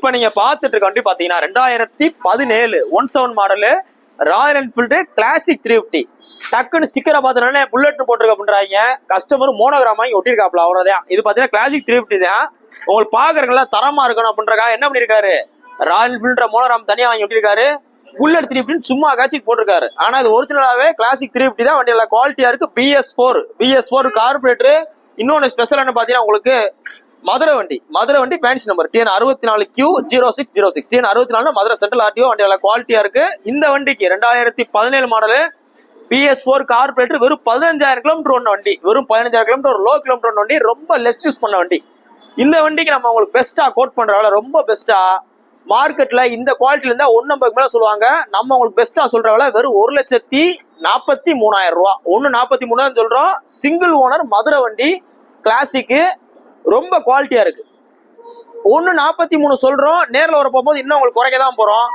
இப்ப நீங்க பாத்துட்டு இருக்க வண்டி பாத்தீங்கன்னா 2017 17 மாடலு ராயல் என்ஃபீல்டு கிளாசிக் 350. டக்குன்னு ஸ்டிக்கரை பார்த்தோன்னே புல்லட் போட்டிருக்க அப்படின்றாங்க. கஸ்டமர் மோனோகிராம் வாங்கி ஒட்டிருக்காப்ல, அவ்வளவுதான். இது பாத்தீங்கன்னா கிளாசிக் 350 தான். உங்களுக்கு பாக்குறதுல தரமா இருக்கணும் அப்படின்றக்கா என்ன பண்ணிருக்காரு, ராயல் என்ஃபீல்டு மோனோகிராம் தனியா வாங்கி ஒட்டிருக்காரு. புல்லட் 350 சும்மா காட்சிக்கு போட்டிருக்காரு. ஆனா இது ஒரிஜினலாவே கிளாசிக் 350 தான். வண்டியில குவாலிட்டியா இருக்கு. BS4 carburettor. இன்னொன்னு ஸ்பெஷல் என்ன பாத்தீங்கன்னா உங்களுக்கு மதுரை வண்டி fancy number TN 64Q0606 TN 64 Madurai central RTO. வண்டியில குவாலிட்டியா இருக்கு. இந்த வண்டிக்கு 2017 மாடலு BS4 கார்பரேட்டர். வெறும் 15,000 கிலோமீட்டர் ஒன்று வண்டி. வெறும் 15,000 கிலோமீட்டர் லோ கிலோமீட்டர் ஒன்று வண்டி. ரொம்ப லெஸ் யூஸ் பண்ண வண்டி. இந்த வண்டிக்கு நம்ம உங்களுக்கு பெஸ்டா கோட் பண்றதால ரொம்ப பெஸ்டா மார்க்கெட்ல இந்த குவாலிட்டில இருந்தா 150 மேல சொல்லுவாங்க. நம்ம உங்களுக்கு பெஸ்டா சொல்றவள வெறும் 1,43,000 ரூபா. 1,43,000 சொல்றோம். சிங்கிள் ஓனர் மதுரை வண்டி கிளாசிக்கு. ரொம்ப குவாலிட்டியா இருக்கு. 1,43 சொல்றோம். நேரில் வர போகும்போது இன்னும் உங்களுக்கு குறைக்க தான் போறோம்.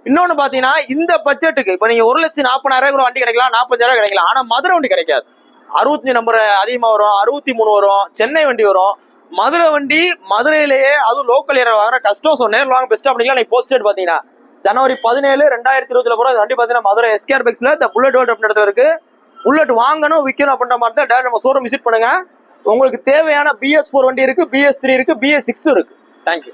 இன்னொன்னு பாத்தீங்கன்னா இந்த பட்ஜெட்டுக்கு இப்ப நீங்க 1,40,000 கூட வண்டி கிடைக்கலாம், 45,000 கிடைக்கலாம். ஆனா மதுரை வண்டி கிடைக்காது. 65 நம்பர் அதிகமா வரும், 63 வரும். சென்னை வண்டி வரும். மதுரை வண்டி மதுரையிலேயே அதுவும் லோக்கல் ஏரியா வாங்குற கஷ்டம். ஸோ நேரில் வாங்க பெஸ்ட் அப்படிங்களா. நீ போஸ்டட் பாத்தீங்கன்னா ஜனவரி 17 2020 போற வண்டி பாத்தீங்கன்னா மதுரை SKR பைக்ஸ்ல இந்த புல்லட் வேர்ல்ட் அப்படின்னு இடத்துல இருக்கு. புல்லட் வாங்கணும் விற்கணும் அப்படின்ற மாதிரி தான் டேரக்ட் நம்ம ஷோரூம் விசிட் பண்ணுங்க. உங்களுக்கு தேவையான BS4 வண்டி இருக்கு, BS3 இருக்கு, BS6 இருக்கு. தேங்க்யூ.